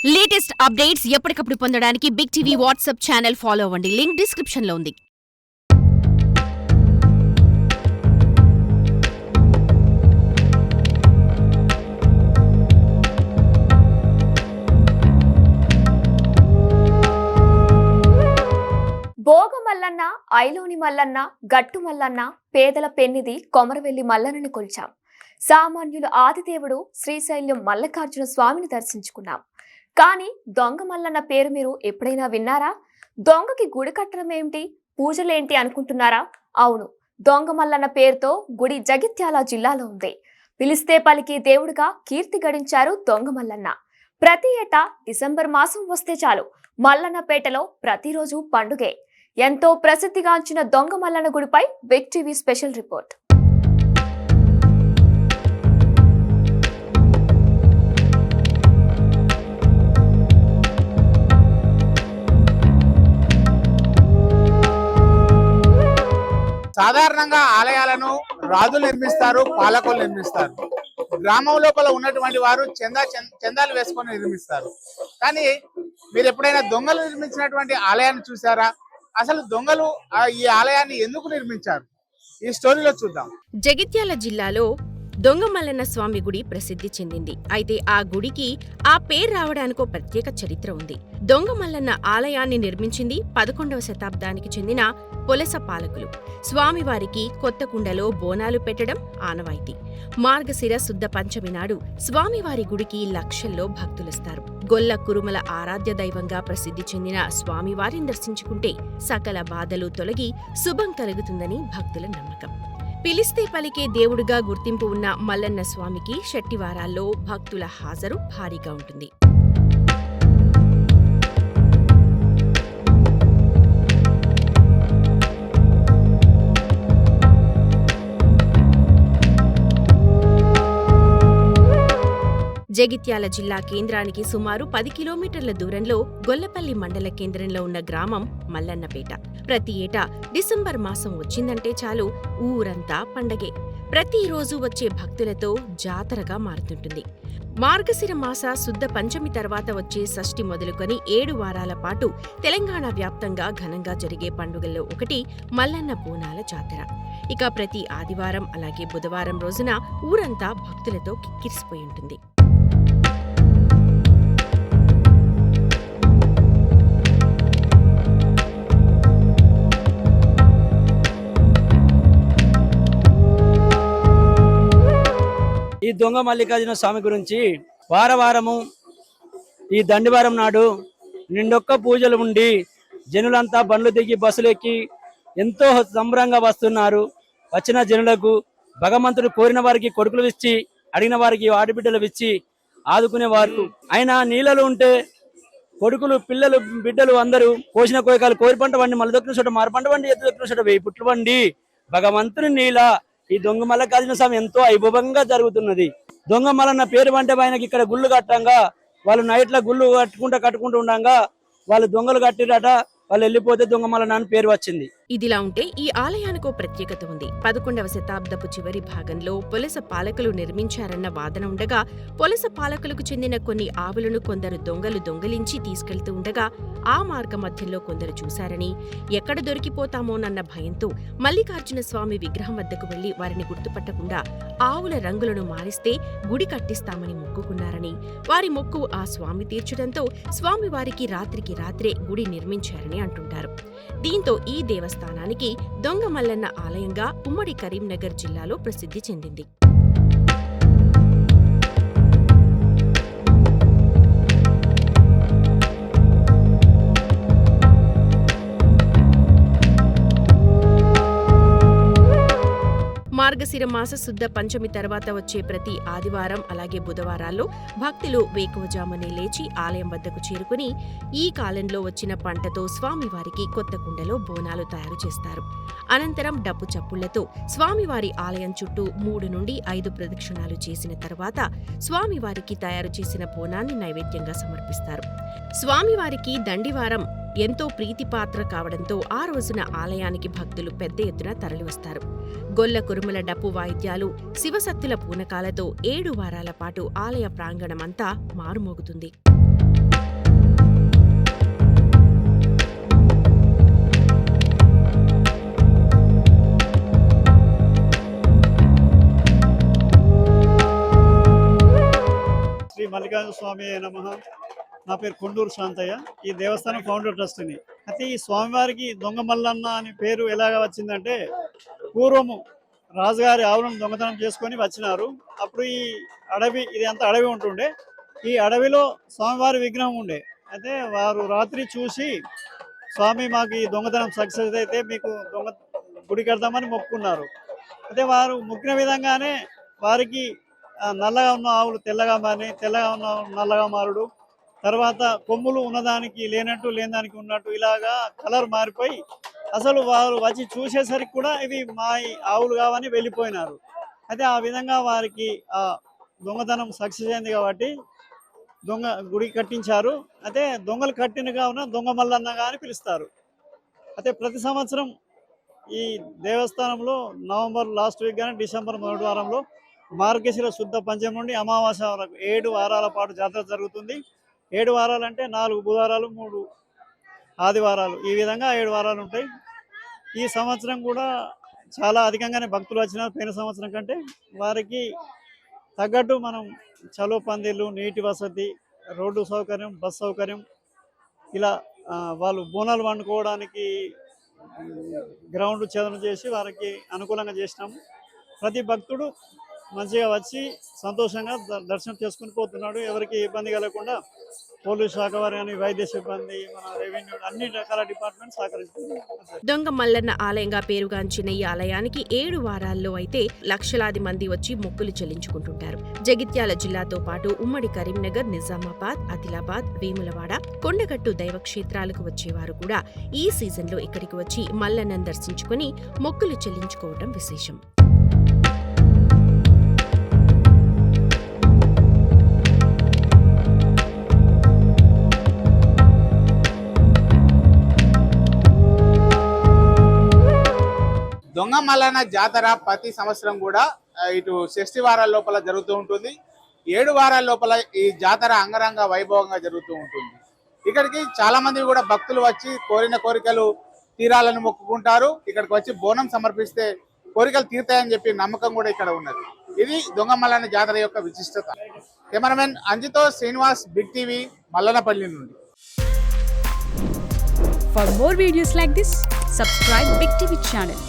Latest updates ఎప్పటికప్పుడు పొందడానికి big TV WhatsApp channel follow అవ్వండి. లింక్ డిస్క్రిప్షన్ లో ఉంది. భోగ మల్లన్న, ఐలోని మల్లన్న, గట్టు మల్లన్న, పేదల పెన్నిది కొమరవెల్లి మల్లన్నని కొలిచాం. సామాన్యుల ఆదిదేవుడు శ్రీశైలం మల్లికార్జున స్వామిని దర్శించుకున్నాం. కానీ దొంగ మల్లన్న పేరు మీరు ఎప్పుడైనా విన్నారా? దొంగకి గుడి కట్టడం ఏమిటి, పూజలేంటి అనుకుంటున్నారా? అవును, దొంగ మల్లన్న పేరుతో గుడి జగిత్యాల జిల్లాలో ఉంది. పిలిస్తే పలికి దేవుడిగా కీర్తి గడించారు దొంగ మల్లన్న. ప్రతి ఏటా డిసెంబర్ మాసం వస్తే చాలు మల్లన్నపేటలో ప్రతిరోజు పండుగే. ఎంతో ప్రసిద్ధిగాంచిన దొంగ మల్లన్న గుడిపై బిగ్ టీవీ స్పెషల్ రిపోర్ట్. సాధారణంగా ఆలయాలను రాజులు నిర్మిస్తారు, పాలకులు నిర్మిస్తారు. గ్రామం లోపల ఉన్నటువంటి వారు చందాలు వేసుకొని నిర్మిస్తారు. కానీ మీరు ఎప్పుడైనా దొంగలు నిర్మించినటువంటి ఆలయాన్ని చూసారా? అసలు దొంగలు ఈ ఆలయాన్ని ఎందుకు నిర్మించారు? ఈ స్టోరీలో చూద్దాం. జగిత్యాల జిల్లాలో దొంగ మల్లన్న స్వామి గుడి ప్రసిద్ధి చెందింది. అయితే ఆ గుడికి ఆ పేరు రావడానికో ప్రత్యేక చరిత్ర ఉంది. దొంగ మల్లన్న ఆలయాన్ని నిర్మించింది 11వ శతాబ్దానికి చెందిన పొలస పాలకులు. స్వామివారికి కొత్త కుండలో బోనాలు పెట్టడం ఆనవాయితీ. మార్గశిర శుద్ధ పంచమి నాడు స్వామివారి గుడికి లక్షల్లో భక్తులొస్తారు. గొల్ల కురుమల ఆరాధ్య దైవంగా ప్రసిద్ధి చెందిన స్వామివారిని దర్శించుకుంటే సకల బాధలు తొలగి శుభం కలుగుతుందని భక్తుల నమ్మకం. పిలిస్తే పలికే దేవుడుగా గుర్తింపు ఉన్న మల్లన్న స్వామికి శెట్టివారాల్లో భక్తుల హాజరు భారీగా ఉంటుంది. జగిత్యాల జిల్లా కేంద్రానికి సుమారు 10 కిలోమీటర్ల దూరంలో గొల్లపల్లి మండల కేంద్రంలో ఉన్న గ్రామం మల్లన్నపేట. ప్రతి ఏటా డిసెంబర్ మాసం వచ్చిందంటే చాలు ఊరంతా పండగే. ప్రతిరోజు వచ్చే భక్తులతో జాతరగా మారుతుంటుంది. మార్గశిర మాస శుద్ధ పంచమి తర్వాత వచ్చే షష్ఠి మొదలుకొని 7 వారాల పాటు తెలంగాణ వ్యాప్తంగా ఘనంగా జరిగే పండుగల్లో ఒకటి మల్లన్న బోనాల జాతర. ఇక ప్రతి ఆదివారం అలాగే బుధవారం రోజున ఊరంతా భక్తులతో కిక్కిరిసిపోయి ఉంటుంది. ఈ దొంగ మల్లికార్జున స్వామి గురించి వారము ఈ దండివారం నాడు నిండొక్క పూజలు ఉండి జనులంతా బండ్లు దిగి బస్సులు ఎక్కి ఎంతో సంబరంగా వస్తున్నారు. వచ్చిన జనులకు భగవంతుడు కోరిన వారికి కొడుకులు ఇచ్చి, అడిగిన వారికి ఆడబిడ్డలు ఇచ్చి ఆదుకునేవారు. అయినా నీళ్ళలు ఉంటే కొడుకులు, పిల్లలు, బిడ్డలు అందరూ కోసిన కోయకాలు కోరి పంట వండి మళ్ళీ దొక్కిన చోట మారు పంట వండి ఎత్తు దొక్కిన చోట 1000 పుట్లు వండి భగవంతుని నీల ఈ దొంగ మల్లికార్జున స్వామి ఎంతో వైభవంగా జరుగుతున్నది. దొంగ మల్లన్న పేరు అంటే ఆయనకి ఇక్కడ గుళ్ళు కట్టంగా వాళ్ళు నైట్ల గుళ్ళు కట్టుకుంటూ ఉండగా వాళ్ళు దొంగలు కట్టిరట. వాళ్ళు వెళ్ళిపోతే దొంగ మల్లన్న అని పేరు వచ్చింది. ఇదిలా ఉంటే ఈ ఆలయానికో ప్రత్యేకత ఉంది. 11వ శతాబ్దపు చివరి భాగంలో పొలస పాలకులు నిర్మించారన్న వాదన ఉండగా, పొలస పాలకులకు చెందిన కొన్ని ఆవులను కొందరు దొంగలు దొంగిలించి తీసుకెళ్తూ ఉండగా ఆ మార్గ మధ్యంలో కొందరు చూశారని, ఎక్కడ దొరికిపోతామోనన్న భయంతో మల్లికార్జున స్వామి విగ్రహం వద్దకు వెళ్లి వారిని గుర్తుపట్టకుండా ఆవుల రంగులను మారిస్తే గుడి కట్టిస్తామని మొక్కుకున్నారని, వారి మొక్కు ఆ స్వామి తీర్చడంతో స్వామివారికి రాత్రికి రాత్రే గుడి నిర్మించారని అంటుంటారు. దీంతో ఈ దేవస్థానానికి దొంగ మల్లన్న ఆలయంగా ఉమ్మడి కరీంనగర్ జిల్లాలో ప్రసిద్ధి చెందింది. మార్గశిర మాస శుద్ధ పంచమి తర్వాత వచ్చే ప్రతి ఆదివారం అలాగే బుధవారాల్లో భక్తులు వేకువజామునే లేచి ఆలయం వద్దకు చేరుకుని ఈ కాలంలో వచ్చిన పంటతో స్వామివారికి కొత్త కుండలో బోనాలు తయారు చేస్తారు. అనంతరం డప్పు చప్పుళ్లతో స్వామివారి ఆలయం చుట్టూ 3 నుండి 5 ప్రదక్షిణాలు చేసిన తర్వాత స్వామివారికి తయారు చేసిన బోనాన్ని నైవేద్యంగా సమర్పిస్తారు. స్వామివారికి దండివారం ఎంతో ప్రీతిపాత్ర కావడంతో ఆ రోజున ఆలయానికి భక్తులు పెద్ద ఎత్తున తరలివస్తారు. గొల్ల కురుమల డప్పు వాయిద్యాలు, శివసత్తుల పూనకాలతో 7 వారాల పాటు ఆలయ ప్రాంగణమంతా మారుమోగుతుంది. మల్లికార్జున స్వామి నమః. నా పేరు కొండూరు శాంతయ్య. ఈ దేవస్థానం ఫౌండర్ ట్రస్ట్ని. అయితే ఈ స్వామివారికి దొంగ మల్లన్న అని పేరు ఎలాగ వచ్చిందంటే, పూర్వము రాజుగారి ఆవులను దొంగతనం చేసుకొని వచ్చినారు. అప్పుడు ఈ ఇది అంత అడవి ఉంటుండే. ఈ అడవిలో స్వామివారి విగ్రహం ఉండే. అయితే వారు రాత్రి చూసి, స్వామి మాకు ఈ దొంగతనం సక్సెస్ అయితే మీకు గుడి కడతామని మొక్కుకున్నారు. అయితే వారు మొక్కిన విధంగానే వారికి నల్లగా ఉన్న ఆవులు తెల్లగా మారి, తెల్లగా ఉన్న నల్లగా మారుడు, తర్వాత కొమ్ములు ఉన్నదానికి లేనట్టు, లేనిదానికి ఉన్నట్టు, ఇలాగా కలర్ మారిపోయి అసలు వారు వచ్చి చూసేసరికి కూడా ఇవి మా ఆవులు కావని వెళ్ళిపోయినారు. అయితే ఆ విధంగా వారికి ఆ దొంగతనం సక్సెస్ అయింది కాబట్టి గుడి కట్టించారు. అయితే దొంగలు కట్టిన కావున దొంగ మల్లన్నగా అని పిలుస్తారు. అయితే ప్రతి సంవత్సరం ఈ దేవస్థానంలో నవంబర్ లాస్ట్ వీక్ కానీ డిసెంబర్ మొదటి వారంలో మార్గశిర శుద్ధ పంచమి నుండి అమావాస్య వరకు 7 వారాల పాటు జాతర జరుగుతుంది. 7 వారాలు అంటే 4 బుధవారాలు 3 ఆదివారాలు, ఈ విధంగా 7 వారాలు ఉంటాయి. ఈ సంవత్సరం కూడా చాలా అధికంగానే భక్తులు వచ్చినారు పోయిన సంవత్సరం కంటే. వారికి తగ్గట్టు మనం చలో పందిళ్ళు, నీటి వసతి, రోడ్డు సౌకర్యం, బస్ సౌకర్యం, ఇలా వాళ్ళు బోనాలు వండుకోవడానికి గ్రౌండ్ చదన చేసి వారికి అనుకూలంగా చేసినాము. ప్రతి భక్తుడు మంచిగా వచ్చి సంతోషంగా దర్శనం చేసుకుని పోతున్నాడు. ఎవరికి ఇబ్బంది కలగకుండా పోలీస్ శాఖ వారు కానీ, వైద్య సిబ్బంది, మన రెవెన్యూ, అన్ని రకాల డిపార్ట్మెంట్ సహకరిస్తుంది. దొంగ మల్లన్న ఆలయంగా పేరుగాంచిన ఈ ఆలయానికి 7 వారాల్లో అయితే లక్షలాది మంది వచ్చి మొక్కులు చెల్లించుకుంటుంటారు. జగిత్యాల జిల్లాతో పాటు ఉమ్మడి కరీంనగర్, నిజామాబాద్, ఆదిలాబాద్, వేములవాడ, కొండగట్టు దైవక్షేత్రాలకు వచ్చేవారు కూడా ఈ సీజన్లో ఇక్కడికి వచ్చి మల్లన్నను దర్శించుకుని మొక్కులు చెల్లించుకోవడం విశేషం. దొంగ మల్లన్న జాతర ప్రతి సంవత్సరం కూడా ఇటు 6 వారాల లోపల జరుగుతూ ఉంటుంది. 7 వారాల లోపల ఈ జాతర అంగరంగ వైభవంగా జరుగుతూ ఉంటుంది. ఇక్కడికి చాలా మంది కూడా భక్తులు వచ్చి కోరిన కోరికలు తీరాలని మొక్కుకుంటారు. ఇక్కడికి వచ్చి బోనం సమర్పిస్తే కోరికలు తీరుతాయని చెప్పి నమ్మకం కూడా ఇక్కడ ఉన్నది. ఇది దొంగ మల్లన్న జాతర యొక్క విశిష్టత. కెమెరామెన్ అంజితో శ్రీనివాస్, బిగ్ టీవీ, మల్లనపల్లి నుండి. For more videos like this, subscribe Big TV channel.